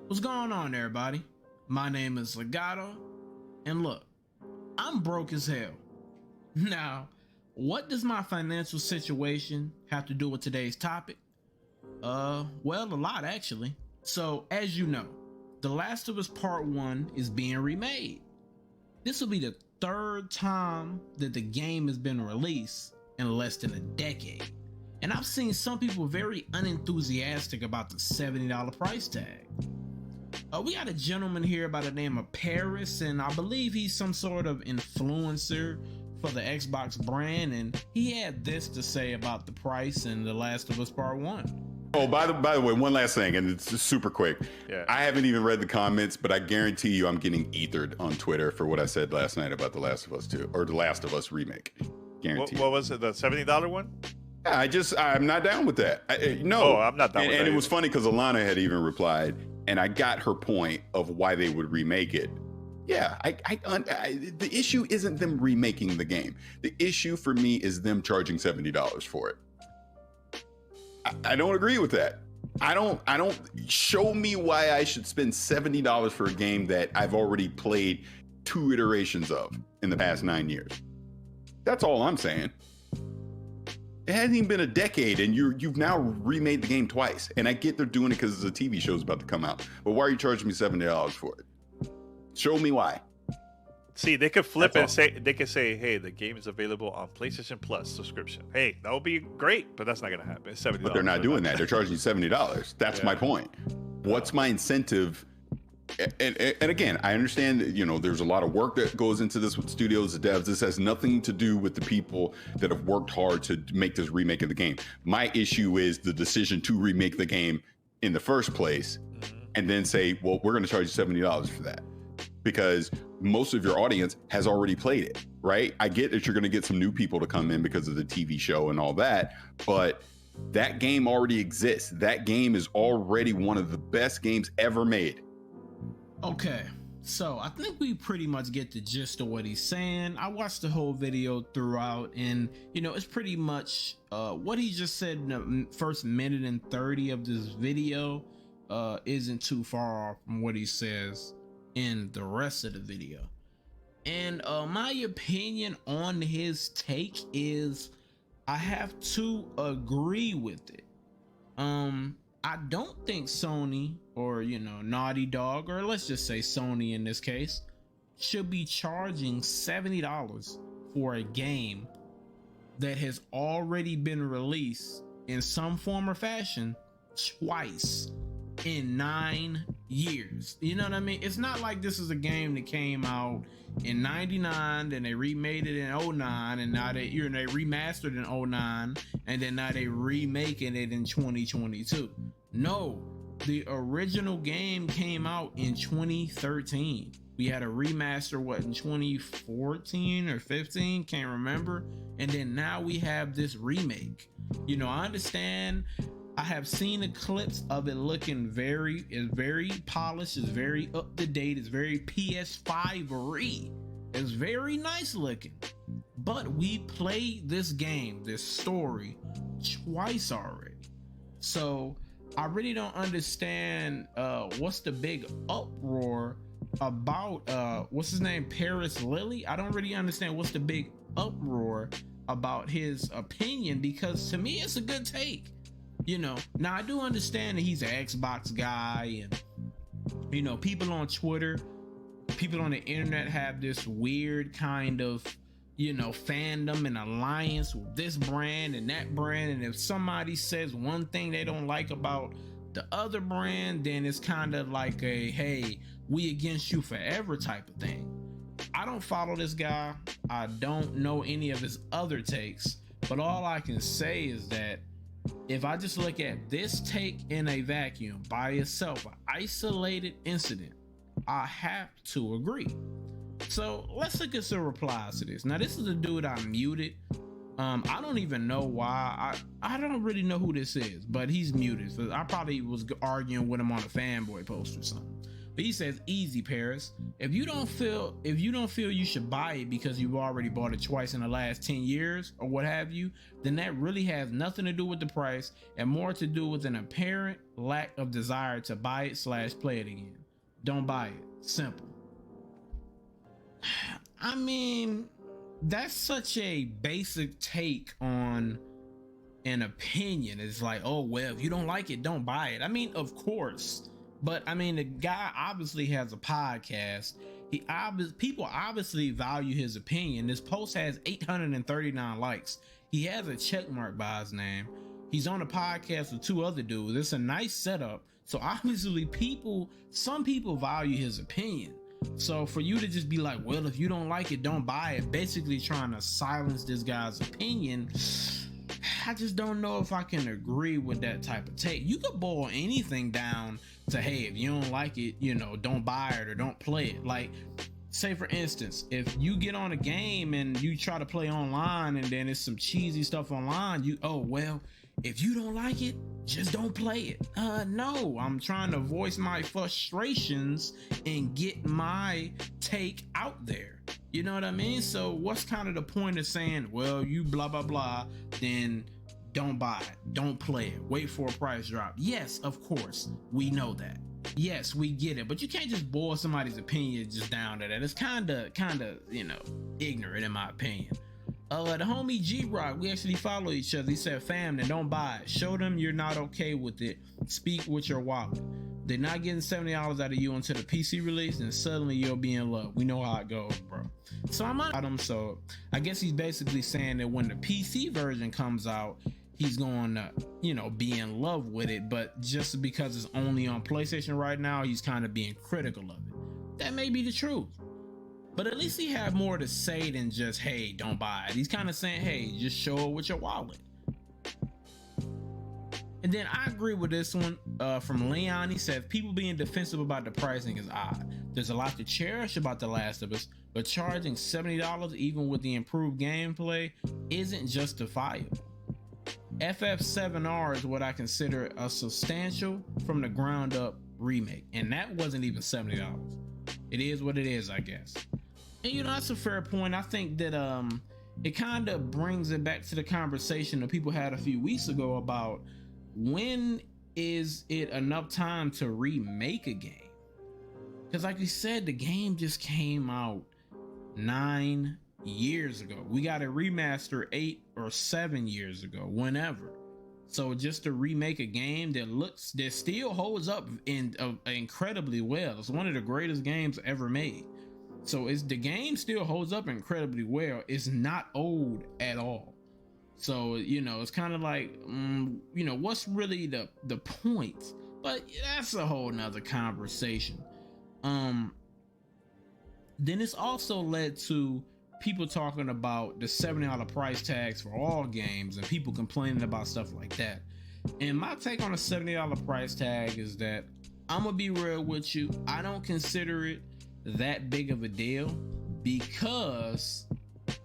What's going on, everybody? My name is Legato, and look, I'm broke as hell. Now, what does my financial situation have to do with today's topic? Well, a lot actually. So, as you know, The Last of Us Part 1 is being remade. This will be the third time that the game has been released in less than a decade. And I've seen some people very unenthusiastic about the $70 price tag. We got a gentleman here by the name of Paris, and I believe he's some sort of influencer for the Xbox brand, and he had this to say about the price and The Last of Us Part 1. Oh, by the way, one last thing, and it's just super quick. Yeah. I haven't even read the comments, but I guarantee you I'm getting ethered on Twitter for what I said last night about The Last of Us 2, or The Last of Us Remake. Guarantee. What was it, the $70 one? I'm not down with that. No. Oh, I'm not down with that. And it was funny because Alana had even replied, and I got her point of why they would remake it. Yeah, the issue isn't them remaking the game. The issue for me is them charging $70 for it. I don't agree with that. I don't show me why I should spend $70 for a game that I've already played 2 iterations of in the past 9 years. That's all I'm saying. It hasn't even been a decade, and you've now remade the game twice. And I get they're doing it because the TV show's about to come out. But why are you charging me $70 for it? Show me why. See, they could flip it and say, hey, the game is available on PlayStation Plus subscription. Hey, that would be great, but that's not going to happen. It's $70. But they're not doing that. They're charging you $70. That's my point. What's my incentive? And again, I understand that, there's a lot of work that goes into this with studios, the devs. This has nothing to do with the people that have worked hard to make this remake of the game. My issue is the decision to remake the game in the first place and then say, well, we're going to charge you $70 for that. Because most of your audience has already played it, right? I get that you're going to get some new people to come in because of the TV show and all that, but that game already exists. That game is already one of the best games ever made. Okay, so I think we pretty much get the gist of what he's saying. I watched the whole video throughout, and it's pretty much what he just said in the first minute and 30 of this video isn't too far off from what he says in the rest of the video. And my opinion on his take is I have to agree with it. I don't think Sony or Naughty Dog, or let's just say Sony in this case, should be charging $70 for a game that has already been released in some form or fashion twice in 9 years. You know what I mean? It's not like this is a game that came out in 99, then they remade it in 09, and now they remastered in 09, and then now they remaking it in 2022. No, the original game came out in 2013. We had a remaster in 2014 or 15, can't remember, and then now we have this remake. I understand. I have seen the clips of it looking very polished, it's very up to date, it's very PS5-y. It's very nice looking. But we played this game, this story, twice already. So I really don't understand what's the big uproar about what's his name, Paris Lily. I don't really understand what's the big uproar about his opinion, because to me it's a good take. Now I do understand that he's an Xbox guy, and people on Twitter, people on the internet have this weird kind of fandom and alliance with this brand and that brand, and if somebody says one thing they don't like about the other brand, then it's kind of like a hey, we against you forever type of thing. I don't follow this guy. I don't know any of his other takes, but all I can say is that if I just look at this take in a vacuum by itself, an isolated incident, I have to agree. So let's look at some replies to this. Now this is a dude I muted. I don't even know why. I don't really know who this is, but he's muted. So I probably was arguing with him on a fanboy post or something. But he says, easy, Paris. If you don't feel you should buy it because you've already bought it twice in the last 10 years or what have you, then that really has nothing to do with the price and more to do with an apparent lack of desire to buy it / play it again. Don't buy it. Simple. I mean, that's such a basic take on an opinion. It's like, oh, well, if you don't like it, don't buy it. I mean, of course. But I mean, the guy obviously has a podcast. People obviously value his opinion. This post has 839 likes. He has a check mark by his name. He's on a podcast with 2 other dudes. It's a nice setup. So obviously some people value his opinion. So for you to just be like, well, if you don't like it, don't buy it, basically trying to silence this guy's opinion, I just don't know if I can agree with that type of take. You could boil anything down to, hey, if you don't like it, don't buy it or don't play it. Like, say for instance, if you get on a game and you try to play online and then it's some cheesy stuff online, if you don't like it, just don't play it. No, I'm trying to voice my frustrations and get my take out there. You know what I mean? So what's kind of the point of saying, well, you blah, blah, blah, then don't buy it, don't play it, wait for a price drop? Yes, of course, we know that. Yes, we get it, but you can't just boil somebody's opinion just down to that. It's kind of, ignorant in my opinion. The homie G-Rock, we actually follow each other. He said, fam, then don't buy it. Show them you're not okay with it. Speak with your wallet. They're not getting $70 out of you until the PC release, and suddenly you'll be in love. We know how it goes, bro. So I'm on him. So I guess he's basically saying that when the PC version comes out, he's going to, be in love with it. But just because it's only on PlayStation right now, he's kind of being critical of it. That may be the truth. But at least he had more to say than just, hey, don't buy it. He's kind of saying, hey, just show it with your wallet. And then I agree with this one from Leon. He says, people being defensive about the pricing is odd. There's a lot to cherish about The Last of Us, but charging $70 even with the improved gameplay isn't justifiable. FF7R is what I consider a substantial from the ground up remake, and that wasn't even $70. It is what it is, I guess. And that's a fair point. I think that it kind of brings it back to the conversation that people had a few weeks ago about when is it enough time to remake a game? Because like we said, the game just came out 9 years ago. We got a remaster 8 or 7 years ago, whenever. So just to remake a game that still holds up incredibly well. It's one of the greatest games ever made. So the game still holds up incredibly well. It's not old at all. So, it's kind of like, what's really the point? But that's a whole nother conversation. Then it's also led to people talking about the $70 price tags for all games and people complaining about stuff like that. And my take on a $70 price tag is that I'm gonna be real with you. I don't consider it that big of a deal because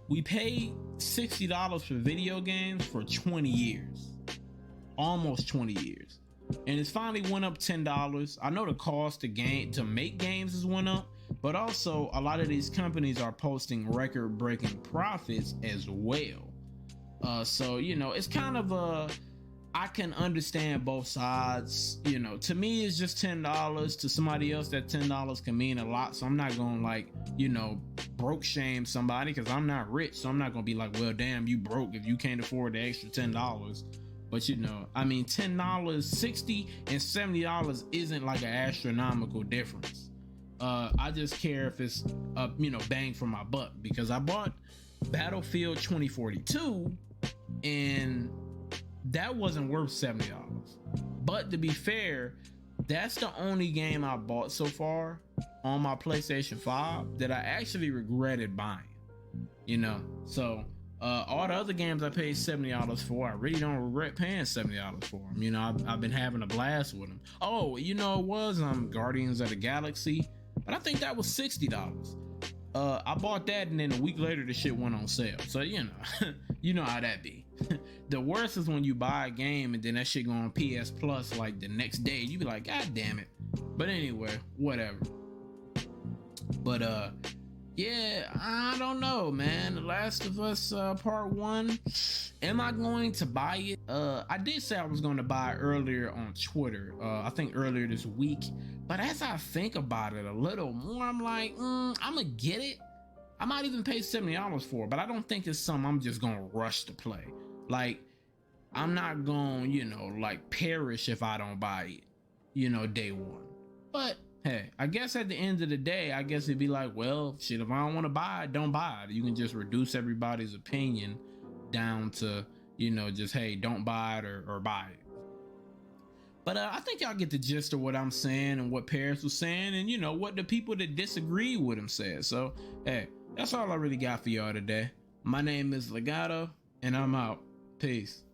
we paid $60 for video games for 20 years, almost 20 years. And it's finally went up $10. I know the cost to make games has went up, but also a lot of these companies are posting record-breaking profits as well. So it's kind of I can understand both sides. To me it's just $10. To somebody else that $10 can mean a lot. So I'm not gonna broke shame somebody because I'm not rich. So I'm not gonna be like, well, damn, you broke if you can't afford the extra $10. But I mean, $10, $60 and $70 isn't like an astronomical difference. I just care if it's bang for my buck, because I bought Battlefield 2042 and that wasn't worth $70. But to be fair, that's the only game I bought so far on my PlayStation 5 that I actually regretted buying. So all the other games I paid $70 for, I really don't regret paying $70 for them. I've been having a blast with them. Oh, it was Guardians of the Galaxy, but I think that was $60. I bought that and then a week later the shit went on sale. So you know how that be. The worst is when you buy a game and then that shit go on PS Plus like the next day. You be like, God damn it, But anyway, whatever. But yeah, I don't know, man. The Last of Us Part 1. Am I going to buy it? I did say I was going to buy it earlier on Twitter. I think earlier this week. But as I think about it a little more, I'm like, I'm gonna get it. I might even pay $70 for it, but I don't think it's something I'm just gonna rush to play. Like, I'm not gonna, like perish if I don't buy it, day one. But hey, I guess at the end of the day, I guess it'd be like, well, shit, if I don't want to buy it, don't buy it. You can just reduce everybody's opinion down to, just, hey, don't buy it or buy it. But I think y'all get the gist of what I'm saying and what Paris was saying and, what the people that disagree with him said. So, hey, that's all I really got for y'all today. My name is Legato and I'm out. Peace.